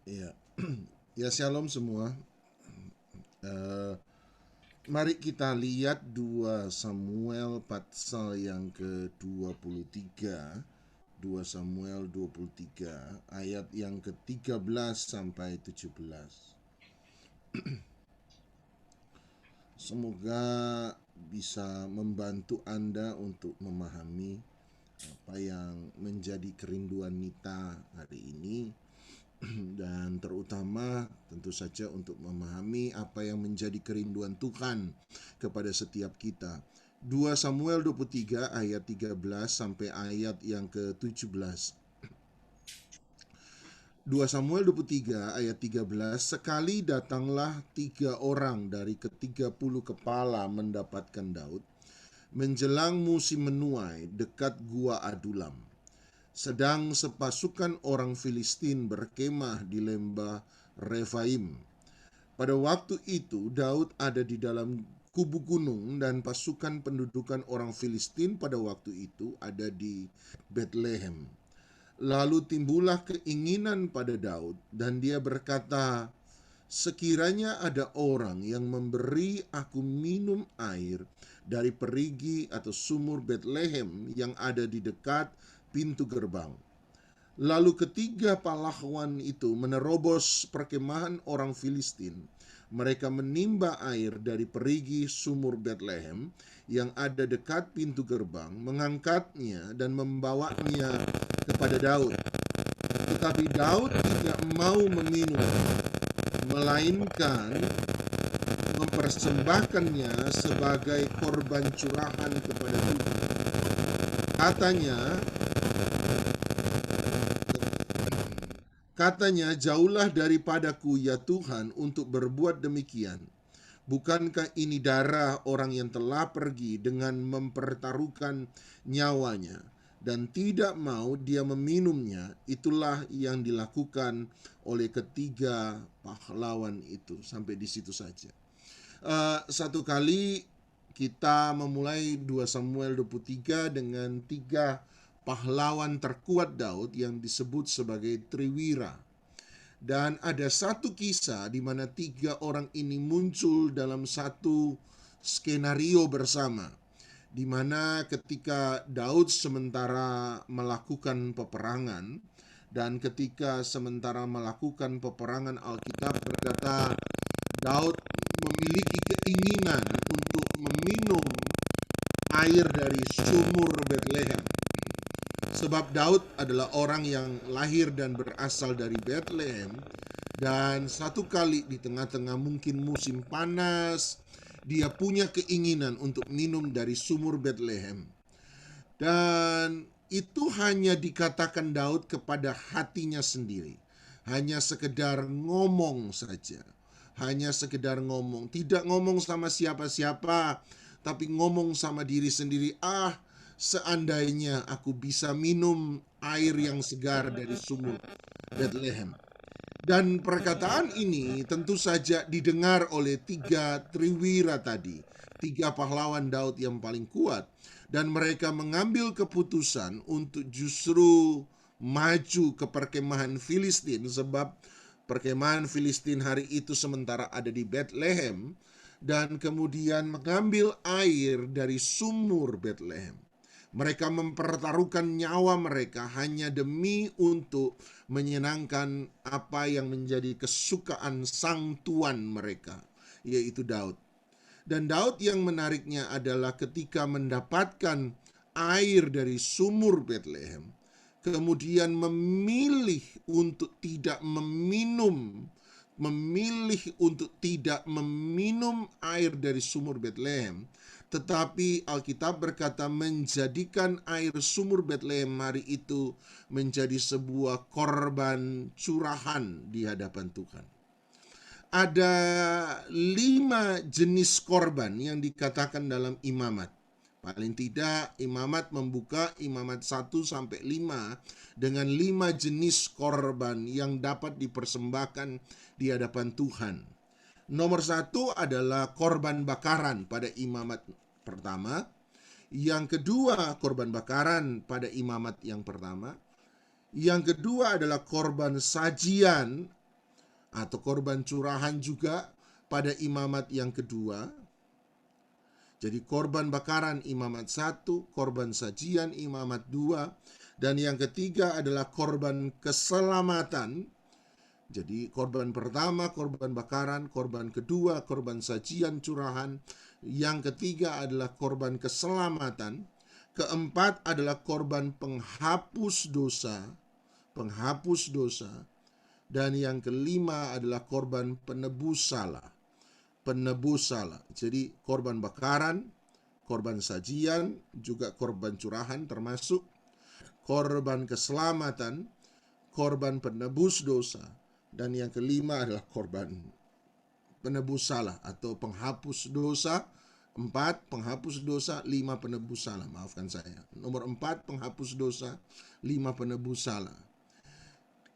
Ya, ya shalom semua. Eh, Mari kita lihat 2 Samuel pasal yang ke-23. 2 Samuel 23 ayat yang ke-13 sampai 17. Semoga bisa membantu Anda untuk memahami apa yang menjadi kerinduan Nita hari ini, dan terutama tentu saja untuk memahami apa yang menjadi kerinduan Tuhan kepada setiap kita. 2 Samuel 23 ayat 13 sampai ayat yang ke-17. 2 Samuel 23 ayat 13, sekali datanglah 3 orang dari ke-30 kepala mendapatkan Daud menjelang musim menuai dekat gua Adulam. Sedang sepasukan orang Filistin berkemah di lembah Refaim. Pada waktu itu Daud ada di dalam kubu gunung dan pasukan pendudukan orang Filistin pada waktu itu ada di Bethlehem. Lalu timbullah keinginan pada Daud dan dia berkata, sekiranya ada orang yang memberi aku minum air dari perigi atau sumur Bethlehem yang ada di dekat pintu gerbang. Lalu ketiga pahlawan itu menerobos perkemahan orang Filistin. Mereka menimba air dari perigi sumur Bethlehem yang ada dekat pintu gerbang, mengangkatnya dan membawanya kepada Daud. Tetapi Daud tidak mau meminum, melainkan mempersembahkannya sebagai korban curahan kepada Tuhan. Katanya, jauhlah daripadaku ya Tuhan untuk berbuat demikian. Bukankah ini darah orang yang telah pergi dengan mempertaruhkan nyawanya dan tidak mau dia meminumnya? Itulah yang dilakukan oleh ketiga pahlawan itu. Sampai di situ saja. Satu kali kita memulai 2 Samuel 23 dengan 3 pahlawan terkuat Daud yang disebut sebagai Triwira. Dan ada satu kisah di mana 3 orang ini muncul dalam satu skenario bersama, di mana ketika Daud sementara melakukan peperangan, dan ketika sementara melakukan peperangan, Alkitab berkata Daud memiliki keinginan untuk meminum air dari sumur Bethlehem. Sebab Daud adalah orang yang lahir dan berasal dari Bethlehem, dan satu kali di tengah-tengah mungkin musim panas, dia punya keinginan untuk minum dari sumur Bethlehem. Dan itu hanya dikatakan Daud kepada hatinya sendiri. Hanya sekedar ngomong saja. Hanya sekedar ngomong. Tidak ngomong sama siapa-siapa, tapi ngomong sama diri sendiri. Seandainya aku bisa minum air yang segar dari sumur Bethlehem. Dan perkataan ini tentu saja didengar oleh 3 triwira tadi, 3 pahlawan Daud yang paling kuat. Dan mereka mengambil keputusan untuk justru maju ke perkemahan Filistin, sebab perkemahan Filistin hari itu sementara ada di Bethlehem, dan kemudian mengambil air dari sumur Bethlehem. Mereka mempertaruhkan nyawa mereka hanya demi untuk menyenangkan apa yang menjadi kesukaan sang tuan mereka, yaitu Daud. Dan Daud yang menariknya adalah ketika mendapatkan air dari sumur Bethlehem, kemudian memilih untuk tidak meminum air dari sumur Bethlehem, tetapi Alkitab berkata menjadikan air sumur Bethlehem hari itu menjadi sebuah korban curahan di hadapan Tuhan. Ada 5 jenis korban yang dikatakan dalam imamat. Paling tidak imamat membuka imamat 1 sampai 5 dengan 5 jenis korban yang dapat dipersembahkan di hadapan Tuhan. Nomor 1 adalah korban bakaran pada imamat pertama. Yang kedua korban bakaran pada imamat yang pertama. Yang kedua adalah korban sajian atau korban curahan juga pada imamat yang kedua. Jadi korban bakaran imamat 1, korban sajian imamat 2, dan yang ketiga adalah korban keselamatan. Jadi korban pertama korban bakaran, korban kedua korban sajian curahan, yang ketiga adalah korban keselamatan, keempat adalah korban penghapus dosa, dan yang kelima adalah korban penebus salah. Jadi korban bakaran, korban sajian, juga korban curahan termasuk, korban keselamatan, korban penebus dosa, dan yang kelima adalah korban penebus salah atau penghapus dosa. 4 penghapus dosa, 5 penebus salah. Maafkan saya. Nomor 4 penghapus dosa, 5 penebus salah.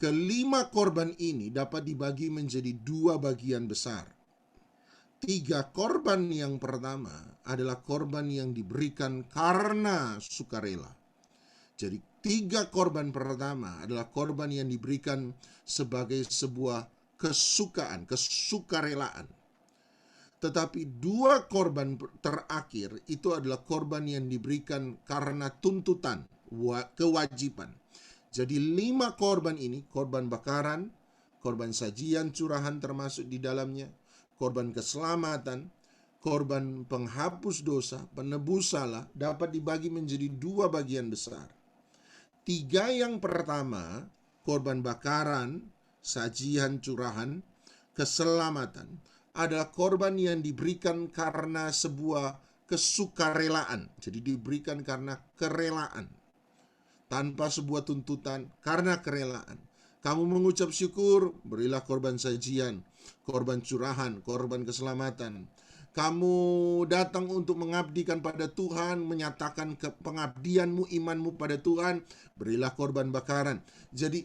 Kelima korban ini dapat dibagi menjadi 2 bagian besar. 3 korban yang pertama adalah korban yang diberikan karena sukarela. Jadi 3 korban pertama adalah korban yang diberikan sebagai sebuah kesukarelaan. Tetapi 2 korban terakhir itu adalah korban yang diberikan karena tuntutan, kewajiban. Jadi 5 korban ini, korban bakaran, korban sajian curahan termasuk di dalamnya, korban keselamatan, korban penghapus dosa, penebus salah, dapat dibagi menjadi 2 bagian besar. 3 yang pertama, korban bakaran, sajian curahan, keselamatan, adalah korban yang diberikan karena sebuah kesukarelaan. Jadi diberikan karena kerelaan, tanpa sebuah tuntutan, karena kerelaan. Kamu mengucap syukur, berilah korban sajian, korban curahan, korban keselamatan. Kamu datang untuk mengabdikan pada Tuhan, menyatakan pengabdianmu, imanmu pada Tuhan, berilah korban bakaran. Jadi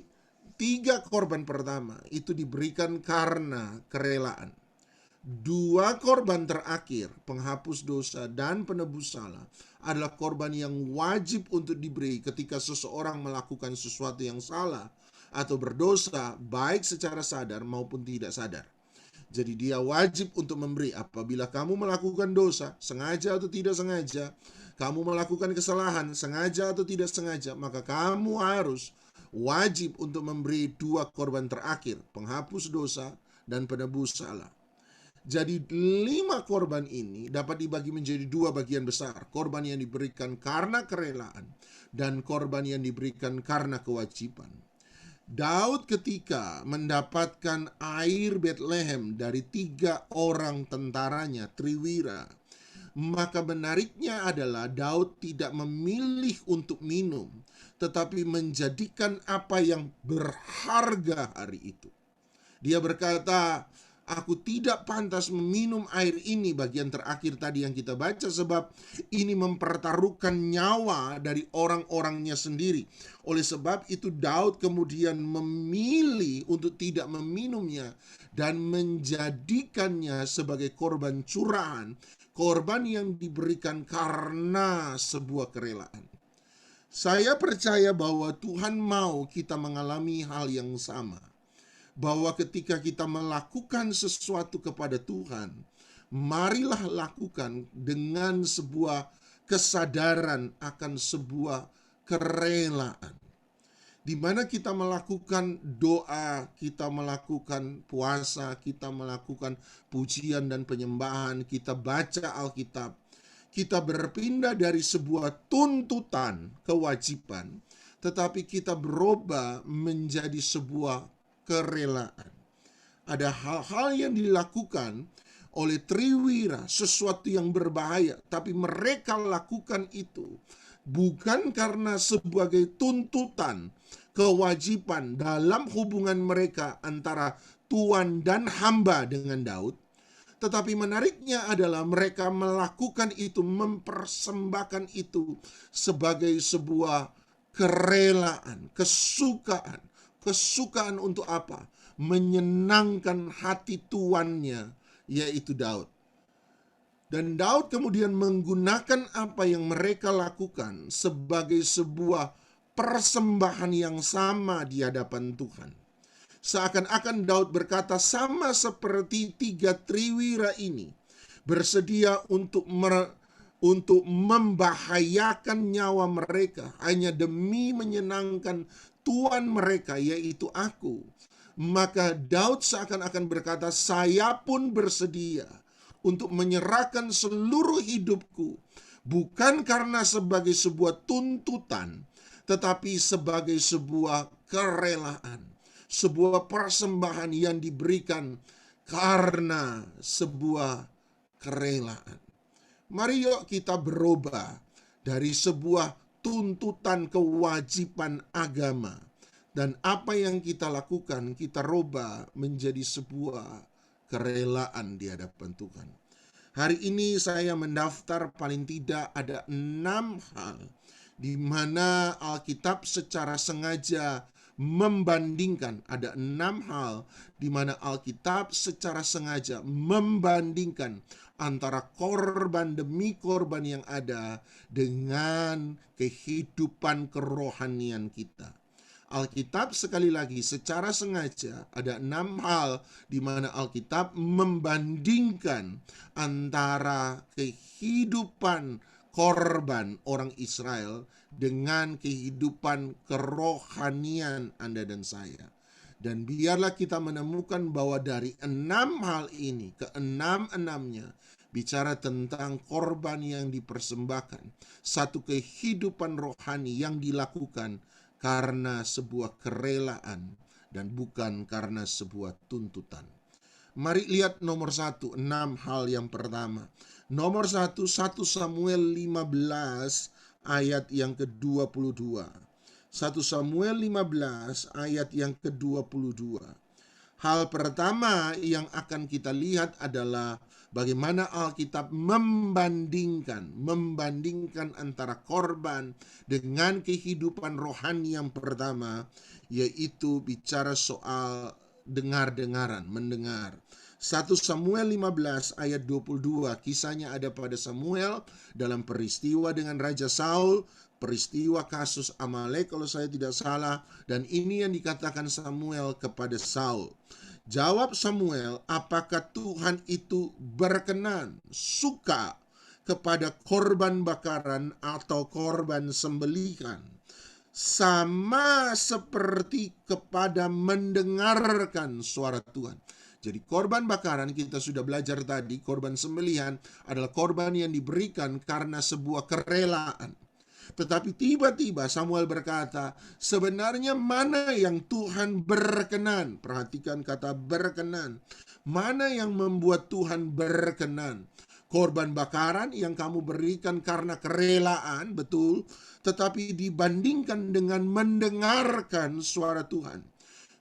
3 korban pertama itu diberikan karena kerelaan. 2 korban terakhir, penghapus dosa dan penebus salah, adalah korban yang wajib untuk diberi ketika seseorang melakukan sesuatu yang salah atau berdosa, baik secara sadar maupun tidak sadar. Jadi dia wajib untuk memberi. Apabila kamu melakukan dosa, sengaja atau tidak sengaja, kamu melakukan kesalahan, sengaja atau tidak sengaja, maka kamu harus wajib untuk memberi 2 korban terakhir, penghapus dosa dan penebus salah. Jadi 5 korban ini dapat dibagi menjadi 2 bagian besar. Korban yang diberikan karena kerelaan dan korban yang diberikan karena kewajiban. Daud ketika mendapatkan air Betlehem dari 3 orang tentaranya, Triwira, maka menariknya adalah Daud tidak memilih untuk minum, tetapi menjadikan apa yang berharga hari itu. Dia berkata, aku tidak pantas meminum air ini, bagian terakhir tadi yang kita baca, sebab ini mempertaruhkan nyawa dari orang-orangnya sendiri. Oleh sebab itu Daud kemudian memilih untuk tidak meminumnya dan menjadikannya sebagai korban curahan, korban yang diberikan karena sebuah kerelaan. Saya percaya bahwa Tuhan mau kita mengalami hal yang sama, bahwa ketika kita melakukan sesuatu kepada Tuhan, marilah lakukan dengan sebuah kesadaran akan sebuah kerelaan, di mana kita melakukan doa, kita melakukan puasa, kita melakukan pujian dan penyembahan, kita baca Alkitab, kita berpindah dari sebuah tuntutan, kewajiban, tetapi kita berubah menjadi sebuah kerelaan. Ada hal-hal yang dilakukan oleh Triwira, sesuatu yang berbahaya, tapi mereka lakukan itu bukan karena sebagai tuntutan, kewajiban dalam hubungan mereka antara tuan dan hamba dengan Daud. Tetapi menariknya adalah mereka melakukan itu, mempersembahkan itu sebagai sebuah kerelaan, kesukaan. Kesukaan untuk apa? Menyenangkan hati tuannya, yaitu Daud. Dan Daud kemudian menggunakan apa yang mereka lakukan sebagai sebuah persembahan yang sama di hadapan Tuhan. Seakan-akan Daud berkata, sama seperti tiga triwira ini bersedia untuk membahayakan nyawa mereka hanya demi menyenangkan tuan mereka, yaitu aku. Maka Daud seakan-akan berkata, saya pun bersedia untuk menyerahkan seluruh hidupku, bukan karena sebagai sebuah tuntutan, tetapi sebagai sebuah kerelaan, sebuah persembahan yang diberikan karena sebuah kerelaan. Mari yuk kita berubah dari sebuah tuntutan kewajiban agama, dan apa yang kita lakukan kita rubah menjadi sebuah kerelaan di hadapan Tuhan. Hari ini saya mendaftar paling tidak ada 6 hal di mana Alkitab secara sengaja membandingkan. Ada 6 hal di mana Alkitab secara sengaja membandingkan antara korban demi korban yang ada dengan kehidupan kerohanian kita. Alkitab sekali lagi secara sengaja ada 6 hal di mana Alkitab membandingkan antara kehidupan korban orang Israel dengan kehidupan kerohanian Anda dan saya. Dan biarlah kita menemukan bahwa dari 6 hal ini, keenam-enamnya bicara tentang korban yang dipersembahkan, satu kehidupan rohani yang dilakukan karena sebuah kerelaan dan bukan karena sebuah tuntutan. Mari lihat nomor 1, 6 hal yang pertama. Nomor 1, 1 Samuel 15 ayat yang ke-22. 1 Samuel 15 ayat yang ke-22. Hal pertama yang akan kita lihat adalah bagaimana Alkitab membandingkan antara korban dengan kehidupan rohani yang pertama, yaitu bicara soal dengar-dengaran, mendengar. 1 Samuel 15 ayat 22, kisahnya ada pada Samuel dalam peristiwa dengan Raja Saul, peristiwa kasus Amalek kalau saya tidak salah, dan ini yang dikatakan Samuel kepada Saul. Jawab Samuel, apakah Tuhan itu berkenan, suka kepada korban bakaran atau korban sembelihan, sama seperti kepada mendengarkan suara Tuhan? Jadi korban bakaran kita sudah belajar tadi, korban sembelihan adalah korban yang diberikan karena sebuah kerelaan. Tetapi tiba-tiba Samuel berkata, sebenarnya mana yang Tuhan berkenan? Perhatikan kata berkenan. Mana yang membuat Tuhan berkenan? Korban bakaran yang kamu berikan karena kerelaan, betul. Tetapi dibandingkan dengan mendengarkan suara Tuhan.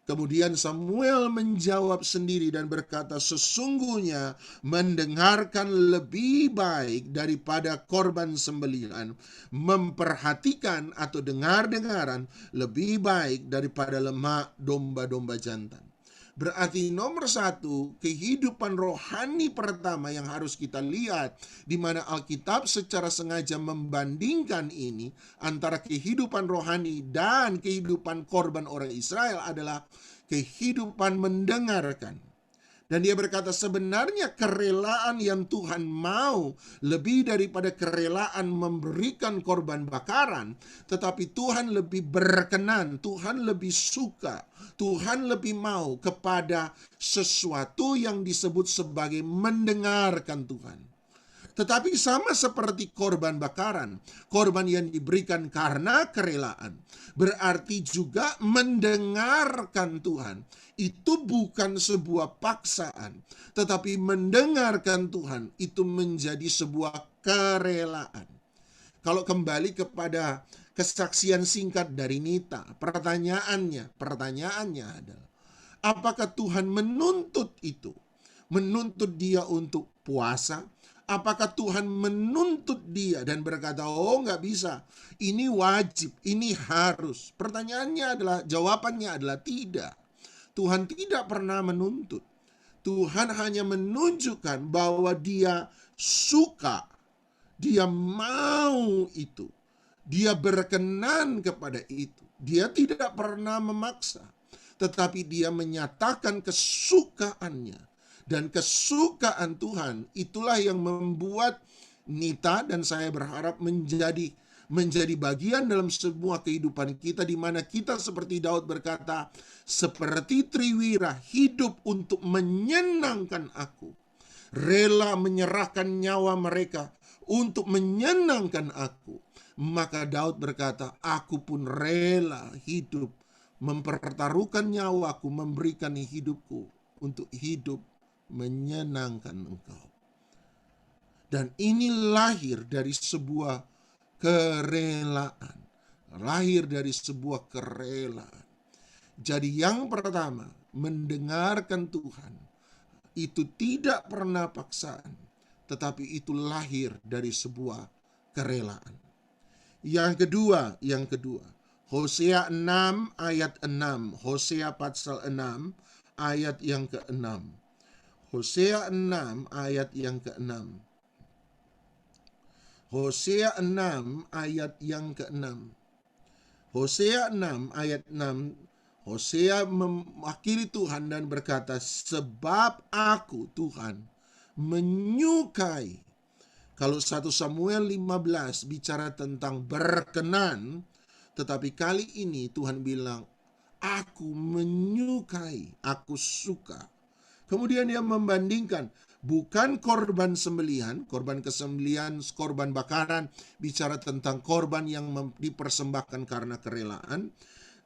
Kemudian Samuel menjawab sendiri dan berkata, sesungguhnya mendengarkan lebih baik daripada korban sembelihan. Memperhatikan atau dengar-dengaran lebih baik daripada lemak domba-domba jantan. Berarti nomor 1, kehidupan rohani pertama yang harus kita lihat, di mana Alkitab secara sengaja membandingkan ini antara kehidupan rohani dan kehidupan korban orang Israel adalah kehidupan mendengarkan. Dan dia berkata, sebenarnya kerelaan yang Tuhan mau lebih daripada kerelaan memberikan korban bakaran, tetapi Tuhan lebih berkenan, Tuhan lebih suka, Tuhan lebih mau kepada sesuatu yang disebut sebagai mendengarkan Tuhan. Tetapi sama seperti korban bakaran, korban yang diberikan karena kerelaan, berarti juga mendengarkan Tuhan. Itu bukan sebuah paksaan, tetapi mendengarkan Tuhan itu menjadi sebuah kerelaan. Kalau kembali kepada kesaksian singkat dari Nita, pertanyaannya adalah, apakah Tuhan menuntut itu? Menuntut dia untuk puasa? Apakah Tuhan menuntut dia dan berkata, oh nggak bisa, ini wajib, ini harus? Pertanyaannya adalah, jawabannya adalah tidak. Tuhan tidak pernah menuntut. Tuhan hanya menunjukkan bahwa dia suka, dia mau itu, dia berkenan kepada itu. Dia tidak pernah memaksa. tetapi dia menyatakan kesukaannya. Dan kesukaan Tuhan itulah yang membuat Nita dan saya berharap menjadi bagian dalam semua kehidupan kita, di mana kita seperti Daud berkata, seperti Triwira hidup untuk menyenangkan aku, rela menyerahkan nyawa mereka untuk menyenangkan aku. Maka Daud berkata, aku pun rela hidup, mempertaruhkan nyawaku, memberikan hidupku untuk hidup menyenangkan Engkau. Dan ini lahir dari sebuah kerelaan. Lahir dari sebuah kerelaan. Jadi yang pertama, mendengarkan Tuhan itu tidak pernah paksaan, tetapi itu lahir dari sebuah kerelaan. Yang kedua, Hosea 6 ayat 6. Hosea pasal 6 ayat yang ke-6. Hosea 6 ayat yang ke-6. Hosea 6 ayat yang ke-6. Hosea 6 ayat 6. Hosea mewakili Tuhan dan berkata, sebab aku Tuhan menyukai. Kalau 1 Samuel 15 bicara tentang berkenan, tetapi kali ini Tuhan bilang, aku menyukai, aku suka. Kemudian dia membandingkan, bukan korban sembelihan, korban kesembelihan, korban bakaran, bicara tentang korban yang dipersembahkan karena kerelaan,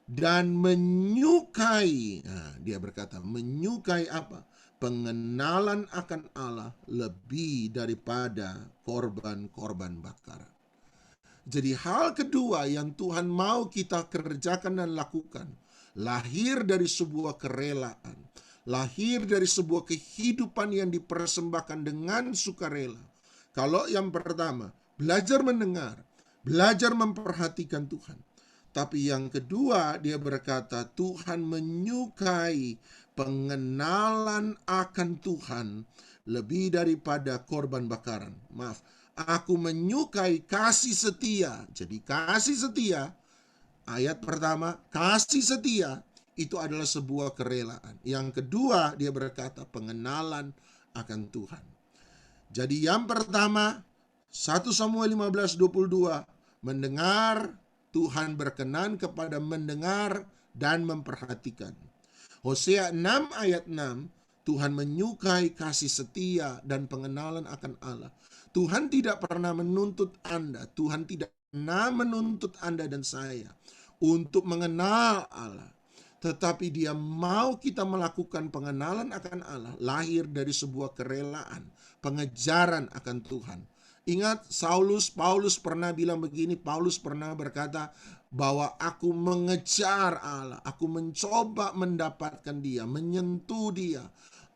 dan menyukai. Nah, dia berkata, menyukai apa? Pengenalan akan Allah lebih daripada korban-korban bakaran. Jadi hal kedua yang Tuhan mau kita kerjakan dan lakukan, lahir dari sebuah kerelaan, lahir dari sebuah kehidupan yang dipersembahkan dengan sukarela. Kalau yang pertama, belajar mendengar, belajar memperhatikan Tuhan. Tapi yang kedua, dia berkata, Tuhan menyukai pengenalan akan Tuhan lebih daripada korban bakaran. Maaf, aku menyukai kasih setia. Jadi kasih setia, ayat pertama, kasih setia itu adalah sebuah kerelaan. Yang kedua, dia berkata pengenalan akan Tuhan. Jadi yang pertama, 1 Samuel 15:22, mendengar, Tuhan berkenan kepada mendengar dan memperhatikan. Hosea 6 ayat 6, Tuhan menyukai kasih setia dan pengenalan akan Allah. Tuhan tidak pernah menuntut Anda, Tuhan tidak pernah menuntut Anda dan saya untuk mengenal Allah. Tetapi dia mau kita melakukan pengenalan akan Allah, lahir dari sebuah kerelaan, pengejaran akan Tuhan. Ingat, Paulus pernah bilang begini, Paulus pernah berkata bahwa aku mengejar Allah, aku mencoba mendapatkan dia, menyentuh dia.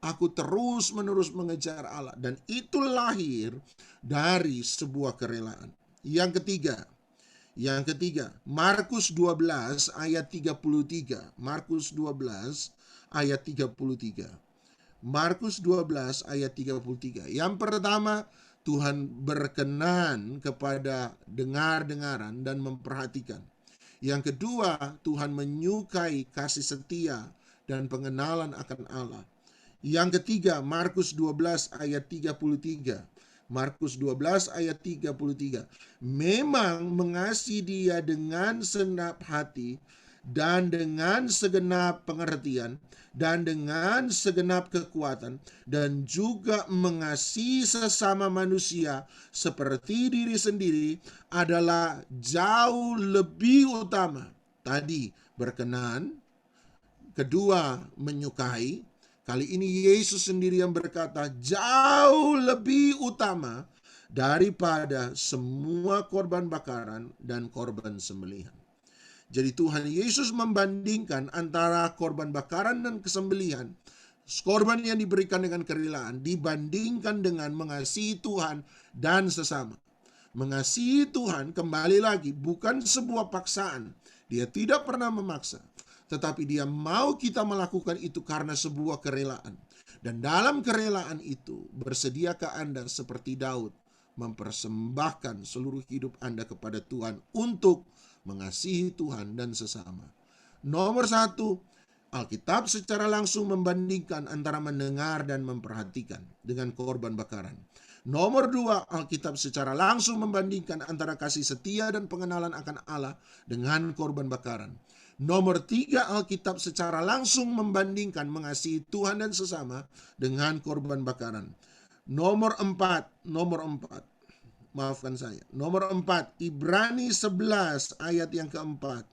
Aku terus-menerus mengejar Allah, dan itu lahir dari sebuah kerelaan. Yang ketiga, Markus 12 ayat 33. Markus 12 ayat 33. Markus 12 ayat 33. Yang pertama, Tuhan berkenan kepada dengar-dengaran dan memperhatikan. Yang kedua, Tuhan menyukai kasih setia dan pengenalan akan Allah. Yang ketiga, Markus 12 ayat 33. Markus 12 ayat 33. Memang mengasihi dia dengan segenap hati dan dengan segenap pengertian dan dengan segenap kekuatan, dan juga mengasihi sesama manusia seperti diri sendiri adalah jauh lebih utama. Tadi berkenan, kedua menyukai. Kali ini Yesus sendiri yang berkata jauh lebih utama daripada semua korban bakaran dan korban sembelihan. Jadi Tuhan Yesus membandingkan antara korban bakaran dan kesembelihan, korban yang diberikan dengan kerelaan, dibandingkan dengan mengasihi Tuhan dan sesama. Mengasihi Tuhan, kembali lagi, bukan sebuah paksaan. Dia tidak pernah memaksa, tetapi dia mau kita melakukan itu karena sebuah kerelaan. Dan dalam kerelaan itu, bersediakah Anda seperti Daud mempersembahkan seluruh hidup Anda kepada Tuhan untuk mengasihi Tuhan dan sesama? Nomor satu, Alkitab secara langsung membandingkan antara mendengar dan memperhatikan dengan korban bakaran. Nomor 2, Alkitab secara langsung membandingkan antara kasih setia dan pengenalan akan Allah dengan korban bakaran. Nomor 3, Alkitab secara langsung membandingkan mengasihi Tuhan dan sesama dengan korban bakaran. Nomor 4, maafkan saya. Nomor 4, Ibrani 11 ayat yang keempat.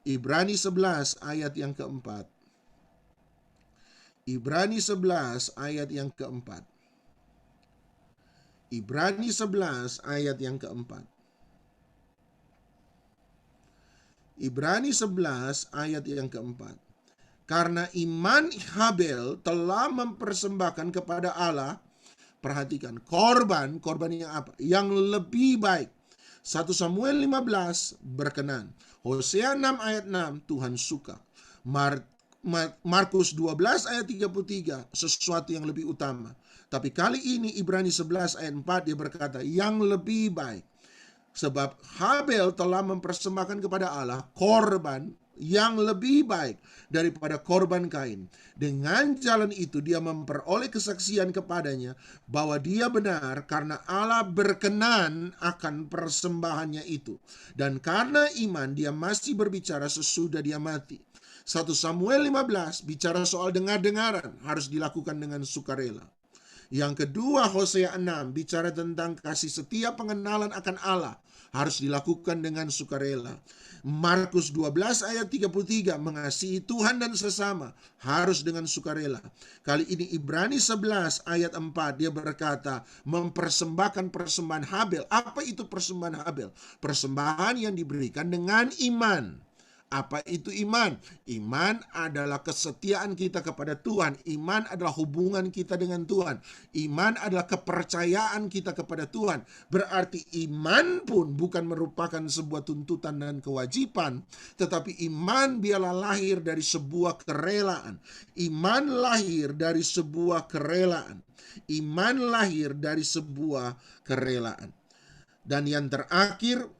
Ibrani 11 ayat yang keempat. Ibrani 11 ayat yang keempat. Ibrani 11 ayat yang keempat. Ibrani 11 ayat yang keempat. Karena iman Habel telah mempersembahkan kepada Allah, perhatikan, korban yang apa? Yang lebih baik. 1 Samuel 15 berkenan. Hosea 6 ayat 6 Tuhan suka. Markus 12 ayat 33 sesuatu yang lebih utama. Tapi kali ini Ibrani 11 ayat 4 dia berkata yang lebih baik. Sebab Habel telah mempersembahkan kepada Allah korban yang lebih baik daripada korban Kain. Dengan jalan itu dia memperoleh kesaksian kepadanya bahwa dia benar karena Allah berkenan akan persembahannya itu. Dan karena iman dia masih berbicara sesudah dia mati. 1 Samuel 15 bicara soal dengar-dengaran harus dilakukan dengan sukarela. Yang kedua, Hosea 6 bicara tentang kasih setia pengenalan akan Allah harus dilakukan dengan sukarela. Markus 12 ayat 33 mengasihi Tuhan dan sesama harus dengan sukarela. Kali ini Ibrani 11 ayat 4 dia berkata mempersembahkan persembahan Habel. Apa itu persembahan Habel? Persembahan yang diberikan dengan iman. Apa itu iman? Iman adalah kesetiaan kita kepada Tuhan. Iman adalah hubungan kita dengan Tuhan. Iman adalah kepercayaan kita kepada Tuhan. Berarti iman pun bukan merupakan sebuah tuntutan dan kewajiban, tetapi iman biarlah lahir dari sebuah kerelaan. Iman lahir dari sebuah kerelaan. Iman lahir dari sebuah kerelaan. Dan yang terakhir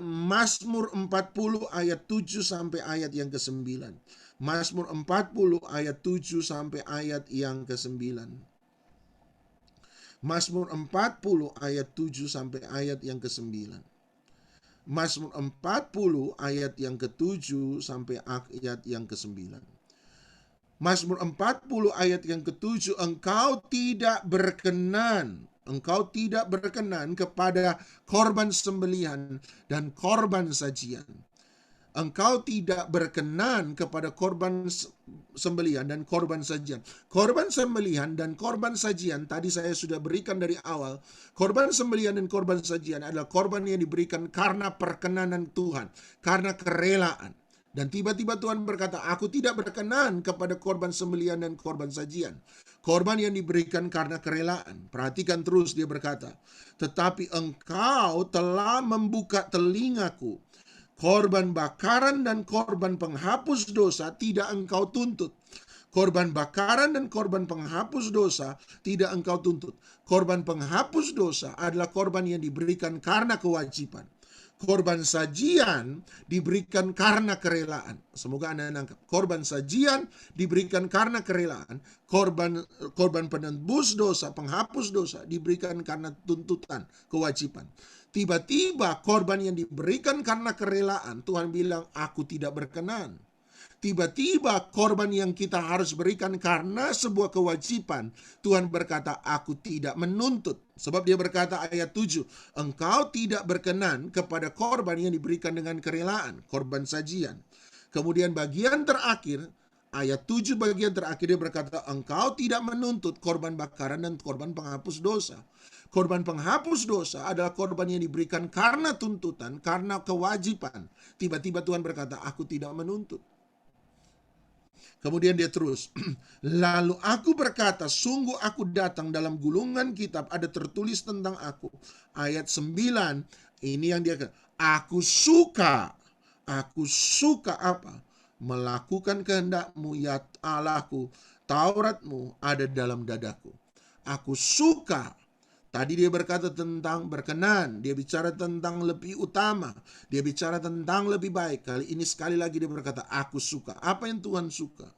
Mazmur 40 ayat 7 sampai ayat yang ke-9. Mazmur 40 ayat 7 sampai ayat yang ke-9. Mazmur 40 ayat 7 sampai ayat yang ke-9. Mazmur 40 ayat yang ke-7 sampai ayat yang ke-9. Mazmur 40 ayat yang ke-7, engkau tidak berkenan kepada korban sembelihan dan korban sajian. Engkau tidak berkenan kepada korban sembelihan dan korban sajian. Korban sembelihan dan korban sajian tadi saya sudah berikan dari awal. Korban sembelihan dan korban sajian adalah korban yang diberikan karena perkenanan Tuhan, karena kerelaan. Dan tiba-tiba Tuhan berkata, aku tidak berkenan kepada korban sembelihan dan korban sajian. Korban yang diberikan karena kerelaan. Perhatikan terus dia berkata, tetapi engkau telah membuka telingaku. Korban bakaran dan korban penghapus dosa tidak engkau tuntut. Korban bakaran dan korban penghapus dosa tidak engkau tuntut. Korban penghapus dosa adalah korban yang diberikan karena kewajiban. Korban sajian diberikan karena kerelaan. Semoga Anda nangkap. Korban sajian diberikan karena kerelaan. Korban penebus dosa, penghapus dosa diberikan karena tuntutan, kewajiban. Tiba-tiba korban yang diberikan karena kerelaan, Tuhan bilang, aku tidak berkenan. Tiba-tiba korban yang kita harus berikan karena sebuah kewajiban, Tuhan berkata, aku tidak menuntut. Sebab dia berkata ayat 7, engkau tidak berkenan kepada korban yang diberikan dengan kerelaan, korban sajian. Kemudian bagian terakhir, ayat 7 bagian terakhir dia berkata, engkau tidak menuntut korban bakaran dan korban penghapus dosa. Korban penghapus dosa adalah korban yang diberikan karena tuntutan, karena kewajiban. Tiba-tiba Tuhan berkata, aku tidak menuntut. Kemudian dia terus, lalu aku berkata, sungguh aku datang, dalam gulungan kitab ada tertulis tentang aku. Ayat 9, ini yang dia kata, aku suka apa? Melakukan kehendakmu ya Allahku, Tauratmu ada dalam dadaku. Aku suka Tadi dia berkata tentang berkenan, dia bicara tentang lebih utama, dia bicara tentang lebih baik. Kali ini sekali lagi dia berkata, aku suka. Apa yang Tuhan suka?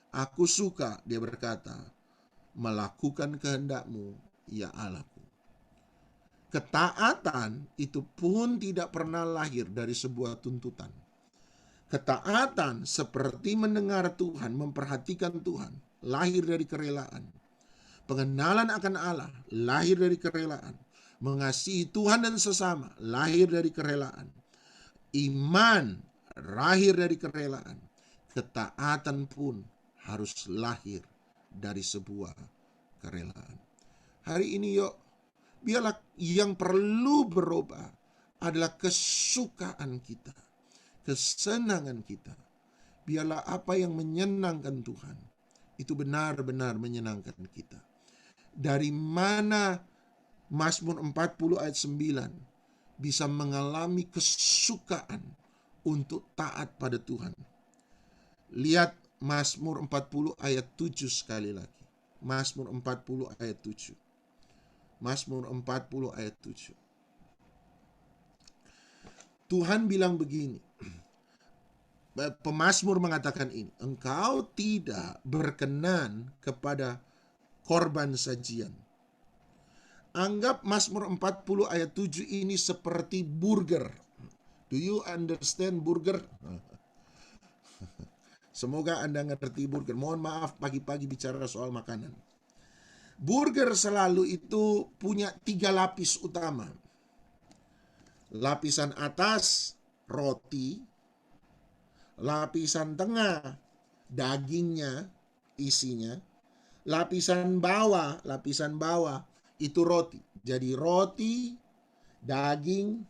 Aku suka, dia berkata, melakukan kehendak-Mu, ya Allahku. Ketaatan itu pun tidak pernah lahir dari sebuah tuntutan. Ketaatan seperti mendengar Tuhan, memperhatikan Tuhan, lahir dari kerelaan. Pengenalan akan Allah lahir dari kerelaan. Mengasihi Tuhan dan sesama lahir dari kerelaan. Iman lahir dari kerelaan. Ketaatan pun harus lahir dari sebuah kerelaan. Hari ini yuk, biarlah yang perlu berubah adalah kesukaan kita, kesenangan kita. Biarlah apa yang menyenangkan Tuhan itu benar-benar menyenangkan kita. Dari mana Mazmur 40 ayat 9 bisa mengalami kesukaan untuk taat pada Tuhan. Lihat Mazmur 40 ayat 7 sekali lagi. Mazmur 40 ayat 7. Mazmur 40 ayat 7. Tuhan bilang begini. Pemazmur mengatakan ini, engkau tidak berkenan kepada korban sajian. Anggap Mazmur 40 ayat 7 ini seperti burger. Do you understand burger? Semoga Anda ngerti burger. Mohon maaf pagi-pagi bicara soal makanan. Burger selalu itu punya 3 lapis utama. Lapisan atas roti, lapisan tengah dagingnya, isinya, lapisan bawah itu roti. Jadi roti, daging,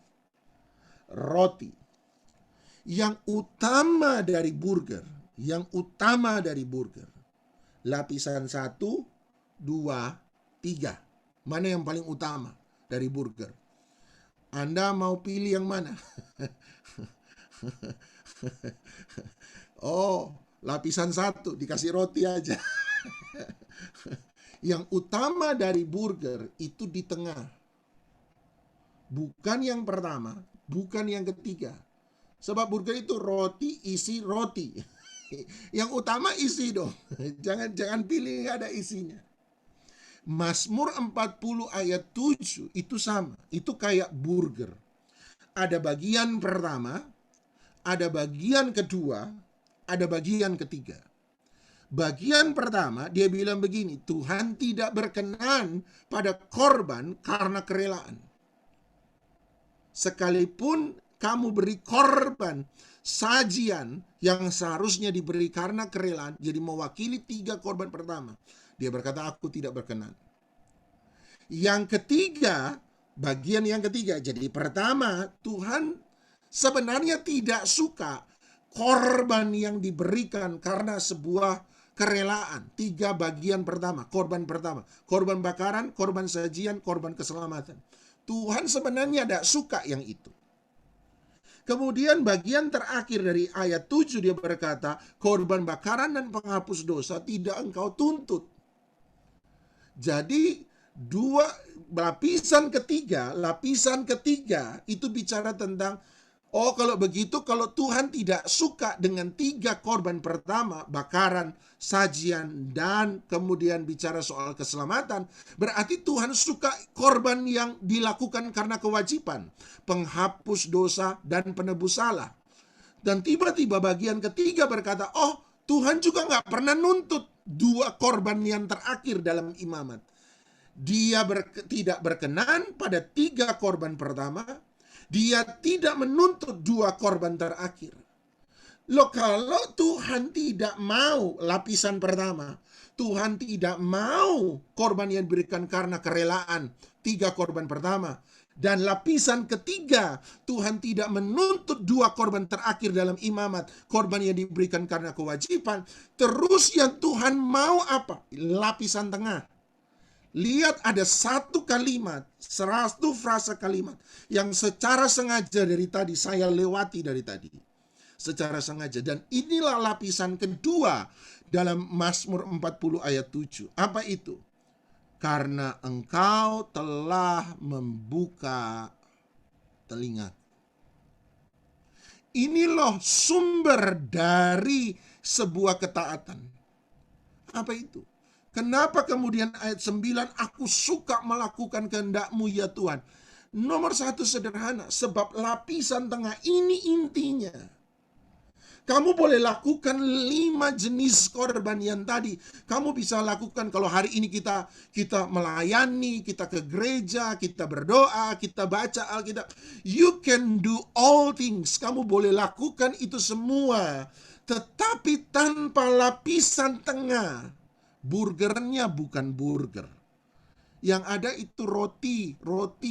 roti. Yang utama dari burger, lapisan 1, 2, 3. Mana yang paling utama dari burger? Anda mau pilih yang mana? Oh, lapisan 1 dikasih roti aja. Yang utama dari burger itu di tengah. Bukan yang pertama, bukan yang ketiga. Sebab burger itu roti, isi roti. Yang utama isi dong. Jangan pilih nggak ada isinya. Mazmur 40 ayat 7 itu sama. Itu kayak burger. Ada bagian pertama, ada bagian kedua, ada bagian ketiga. Bagian pertama dia bilang begini, Tuhan tidak berkenan pada korban karena kerelaan. Sekalipun kamu beri korban sajian yang seharusnya diberi karena kerelaan, jadi mewakili 3 korban pertama. Dia berkata, aku tidak berkenan. Yang ketiga, bagian yang ketiga, jadi pertama, Tuhan sebenarnya tidak suka korban yang diberikan karena sebuah kerelaan. 3 bagian pertama, korban pertama. Korban bakaran, korban sajian, korban keselamatan. Tuhan sebenarnya tidak suka yang itu. Kemudian bagian terakhir dari ayat 7 dia berkata, korban bakaran dan penghapus dosa tidak engkau tuntut. Jadi lapisan ketiga itu bicara tentang, oh kalau begitu, kalau Tuhan tidak suka dengan 3 korban pertama, bakaran, sajian, dan kemudian bicara soal keselamatan, berarti Tuhan suka korban yang dilakukan karena kewajiban, penghapus dosa dan penebus salah. Dan tiba-tiba bagian ketiga berkata, oh Tuhan juga gak pernah nuntut 2 korban yang terakhir dalam imamat. Dia tidak berkenan pada 3 korban pertama. Dia tidak menuntut 2 korban terakhir. Loh, kalau Tuhan tidak mau lapisan pertama, Tuhan tidak mau korban yang diberikan karena kerelaan, 3 korban pertama, dan lapisan ketiga, Tuhan tidak menuntut 2 korban terakhir dalam imamat, korban yang diberikan karena kewajiban. Terus yang Tuhan mau apa? Lapisan tengah. Lihat ada 1 kalimat, 100 frasa kalimat yang secara sengaja dari tadi saya lewati dari tadi. Secara sengaja. Dan inilah lapisan kedua dalam Mazmur 40 ayat 7. Apa itu? karena engkau telah membuka telinga. Ini loh sumber dari sebuah ketaatan. Apa itu? Kenapa kemudian ayat 9, aku suka melakukan kehendak-Mu ya Tuhan? Nomor satu sederhana, sebab lapisan tengah ini intinya. Kamu boleh lakukan 5 jenis korban yang tadi. Kamu bisa lakukan kalau hari ini kita melayani, kita ke gereja, kita berdoa, kita baca Alkitab. You can do all things. Kamu boleh lakukan itu semua. Tetapi tanpa lapisan tengah. Burgernya bukan burger. Yang ada itu roti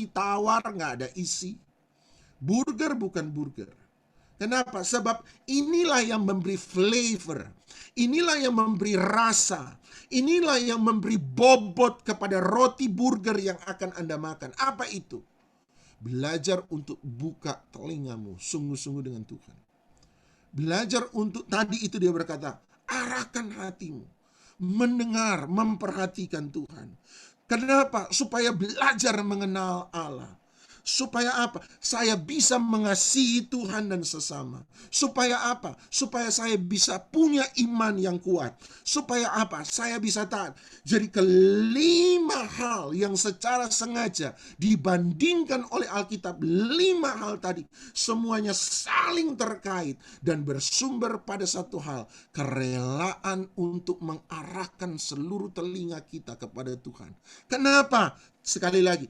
tawar, nggak ada isi. Burger bukan burger. Kenapa? Sebab inilah yang memberi flavor. Inilah yang memberi rasa. Inilah yang memberi bobot kepada roti burger yang akan Anda makan. Apa itu? Belajar untuk buka telingamu sungguh-sungguh dengan Tuhan. Belajar untuk, tadi itu dia berkata, arahkan hatimu. Mendengar, memperhatikan Tuhan. Kenapa? Supaya belajar mengenal Allah. Supaya apa? Saya bisa mengasihi Tuhan dan sesama. Supaya apa? Supaya saya bisa punya iman yang kuat. Supaya apa? Saya bisa taat. Jadi kelima hal yang secara sengaja dibandingkan oleh Alkitab, 5 hal tadi, semuanya saling terkait dan bersumber pada satu hal, kerelaan untuk mengarahkan seluruh telinga kita kepada Tuhan. Kenapa? Sekali lagi,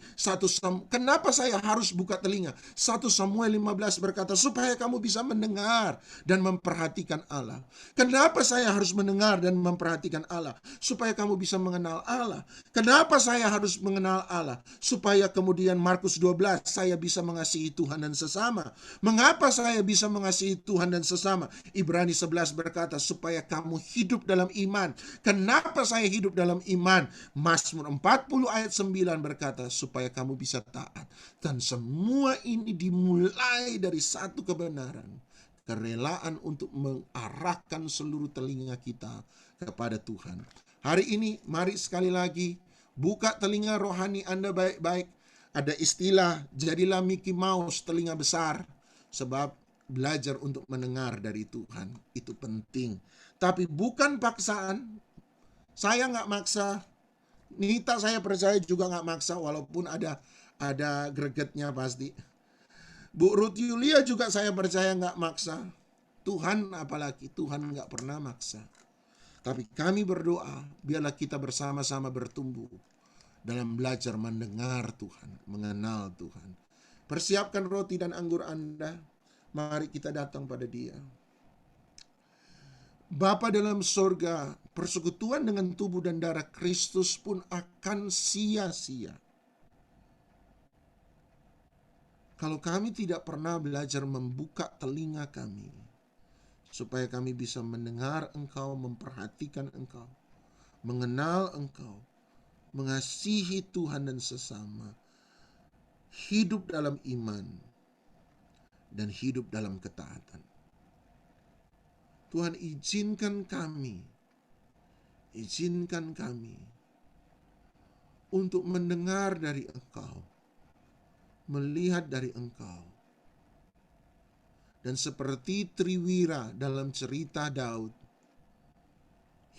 kenapa saya harus buka telinga? 1 Samuel 15 berkata, supaya kamu bisa mendengar dan memperhatikan Allah. Kenapa saya harus mendengar dan memperhatikan Allah? Supaya kamu bisa mengenal Allah. Kenapa saya harus mengenal Allah? Supaya kemudian Markus 12, saya bisa mengasihi Tuhan dan sesama. Mengapa saya bisa mengasihi Tuhan dan sesama? Ibrani 11 berkata, supaya kamu hidup dalam iman. Kenapa saya hidup dalam iman? Mazmur 40 ayat 9 berkata, supaya kamu bisa taat. Dan semua ini dimulai dari satu kebenaran, kerelaan untuk mengarahkan seluruh telinga kita kepada Tuhan. Hari ini mari sekali lagi buka telinga rohani Anda baik-baik. Ada istilah, jadilah Mickey Mouse telinga besar. Sebab belajar untuk mendengar dari Tuhan itu penting. Tapi bukan paksaan. Saya nggak maksa. Nita saya percaya juga nggak maksa, walaupun ada gregetnya pasti. Bu Ruth Yulia juga saya percaya nggak maksa. Tuhan apalagi, Tuhan nggak pernah maksa. Tapi kami berdoa, biarlah kita bersama-sama bertumbuh dalam belajar mendengar Tuhan, mengenal Tuhan. Persiapkan roti dan anggur Anda, mari kita datang pada Dia. Bapa dalam sorga, persekutuan dengan tubuh dan darah Kristus pun akan sia-sia kalau kami tidak pernah belajar membuka telinga kami, supaya kami bisa mendengar Engkau, memperhatikan Engkau, mengenal Engkau, mengasihi Tuhan dan sesama, hidup dalam iman, dan hidup dalam ketaatan. Tuhan, izinkan kami untuk mendengar dari Engkau, melihat dari Engkau. Dan seperti Triwira dalam cerita Daud,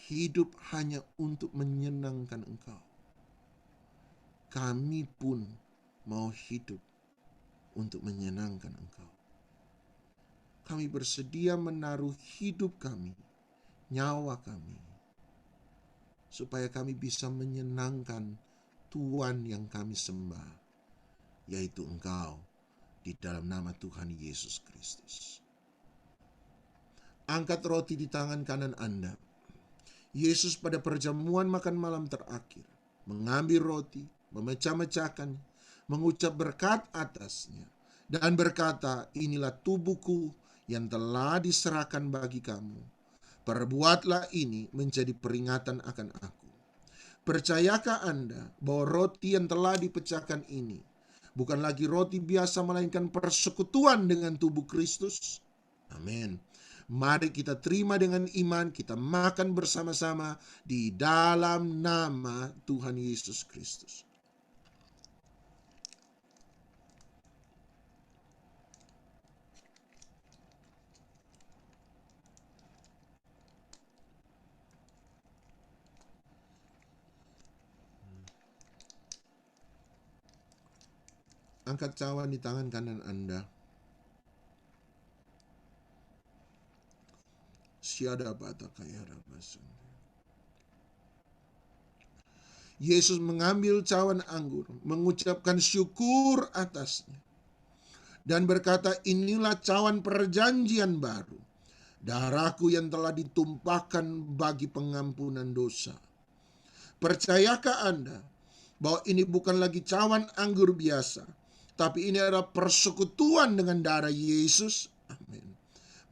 hidup hanya untuk menyenangkan Engkau. Kami pun mau hidup untuk menyenangkan Engkau. Kami bersedia menaruh hidup kami, nyawa kami, supaya kami bisa menyenangkan Tuhan yang kami sembah, yaitu Engkau, di dalam nama Tuhan Yesus Kristus. Angkat roti di tangan kanan Anda. Yesus pada perjamuan makan malam terakhir mengambil roti, memecah-mecahkan, mengucap berkat atasnya, dan berkata, inilah tubuhku yang telah diserahkan bagi kamu. Perbuatlah ini menjadi peringatan akan aku. Percayakah Anda bahwa roti yang telah dipecahkan ini bukan lagi roti biasa, melainkan persekutuan dengan tubuh Kristus? Amin. Mari kita terima dengan iman, kita makan bersama-sama di dalam nama Tuhan Yesus Kristus. Angkat cawan di tangan kanan Anda. Siada bata kaya rabasan. Yesus mengambil cawan anggur, mengucapkan syukur atasnya, dan berkata, inilah cawan perjanjian baru, darahku yang telah ditumpahkan bagi pengampunan dosa. Percayakah Anda bahwa ini bukan lagi cawan anggur biasa, tapi ini adalah persekutuan dengan darah Yesus? Amin.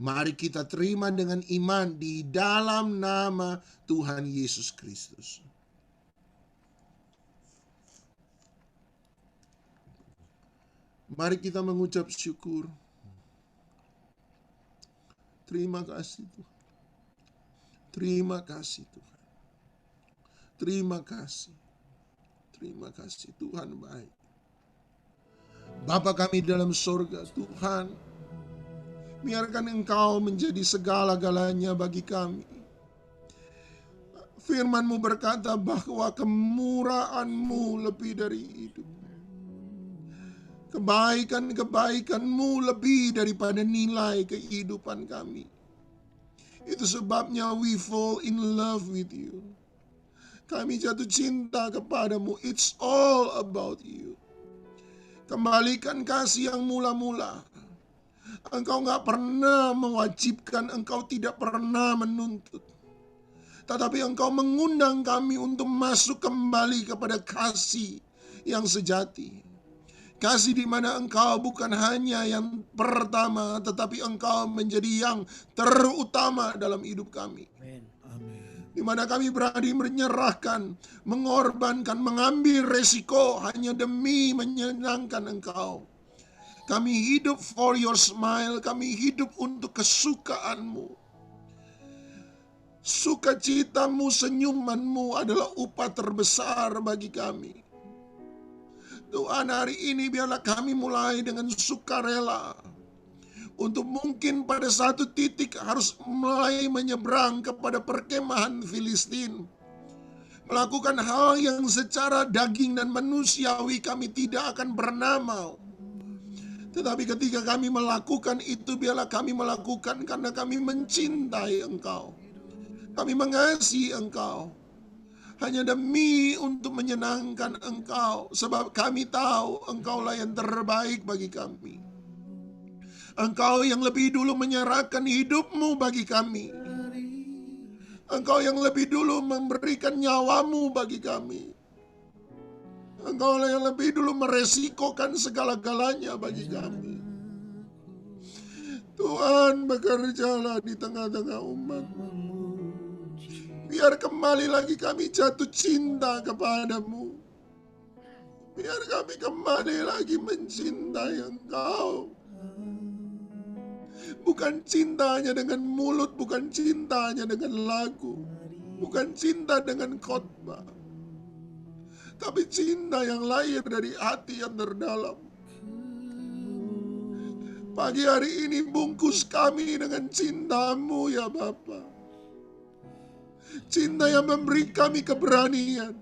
Mari kita terima dengan iman di dalam nama Tuhan Yesus Kristus. Mari kita mengucap syukur. Terima kasih Tuhan. Terima kasih Tuhan. Terima kasih. Terima kasih, Tuhan baik. Bapa kami dalam sorga, Tuhan, biarkan Engkau menjadi segala-galanya bagi kami. Firman-Mu berkata bahwa kemurahan-Mu lebih dari hidup. Kebaikan-kebaikan-Mu lebih daripada nilai kehidupan kami. Itu sebabnya we fall in love with you. Kami jatuh cinta kepadamu. It's all about you. Kembalikan kasih yang mula-mula. Engkau gak pernah mewajibkan, Engkau tidak pernah menuntut. Tetapi Engkau mengundang kami untuk masuk kembali kepada kasih yang sejati. Kasih di mana Engkau bukan hanya yang pertama, tetapi Engkau menjadi yang terutama dalam hidup kami. Amin. Di mana kami berani menyerahkan, mengorbankan, mengambil resiko hanya demi menyenangkan Engkau. Kami hidup for your smile, kami hidup untuk kesukaan-Mu. Sukacita-Mu, senyuman-Mu adalah upah terbesar bagi kami. Tuhan, hari ini biarlah kami mulai dengan sukarela. Untuk mungkin pada satu titik harus mulai menyeberang kepada perkemahan Filistin. Melakukan hal yang secara daging dan manusiawi kami tidak akan bernama. Tetapi ketika kami melakukan itu, biarlah kami melakukan karena kami mencintai Engkau. Kami mengasihi Engkau. Hanya demi untuk menyenangkan Engkau. Sebab kami tahu Engkaulah yang terbaik bagi kami. Engkau yang lebih dulu menyerahkan hidup-Mu bagi kami. Engkau yang lebih dulu memberikan nyawa-Mu bagi kami. Engkau yang lebih dulu meresikokan segala-galanya bagi kami. Tuhan, bekerjalah di tengah-tengah umat-Mu. Biar kembali lagi kami jatuh cinta kepadamu. Biar kami kembali lagi mencintai Engkau. Bukan cintanya dengan mulut, bukan cintanya dengan lagu, bukan cinta dengan khotbah, tapi cinta yang lahir dari hati yang terdalam. Pagi hari ini bungkus kami dengan cinta-Mu ya Bapa. Cinta yang memberi kami keberanian,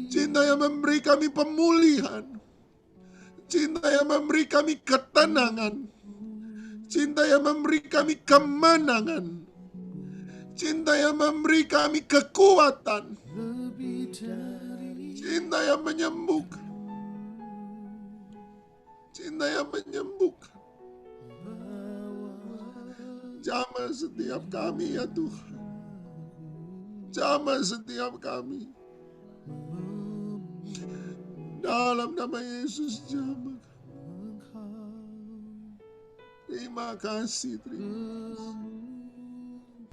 cinta yang memberi kami pemulihan, cinta yang memberi kami ketenangan, cinta yang memberi kami kemenangan, cinta yang memberi kami kekuatan, cinta yang menyembuhkan, cinta yang menyembuhkan. Jamah setiap kami ya Tuhan, jamah setiap kami. Dalam nama Yesus jamah. Terima kasih, terima kasih.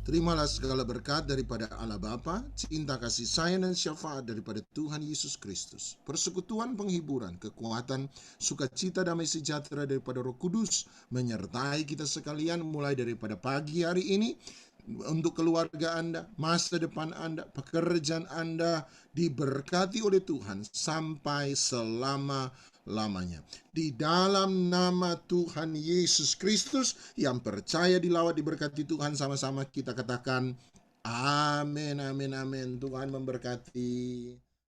Terimalah segala berkat daripada Allah Bapa, cinta kasih sayang dan syafaat daripada Tuhan Yesus Kristus, persekutuan penghiburan, kekuatan, sukacita damai sejahtera daripada Roh Kudus, menyertai kita sekalian mulai daripada pagi hari ini, untuk keluarga Anda, masa depan Anda, pekerjaan Anda diberkati oleh Tuhan sampai selama-lamanya. Di dalam nama Tuhan Yesus Kristus, yang percaya dilawat diberkati Tuhan, sama-sama kita katakan amin, amin, amin. Tuhan memberkati.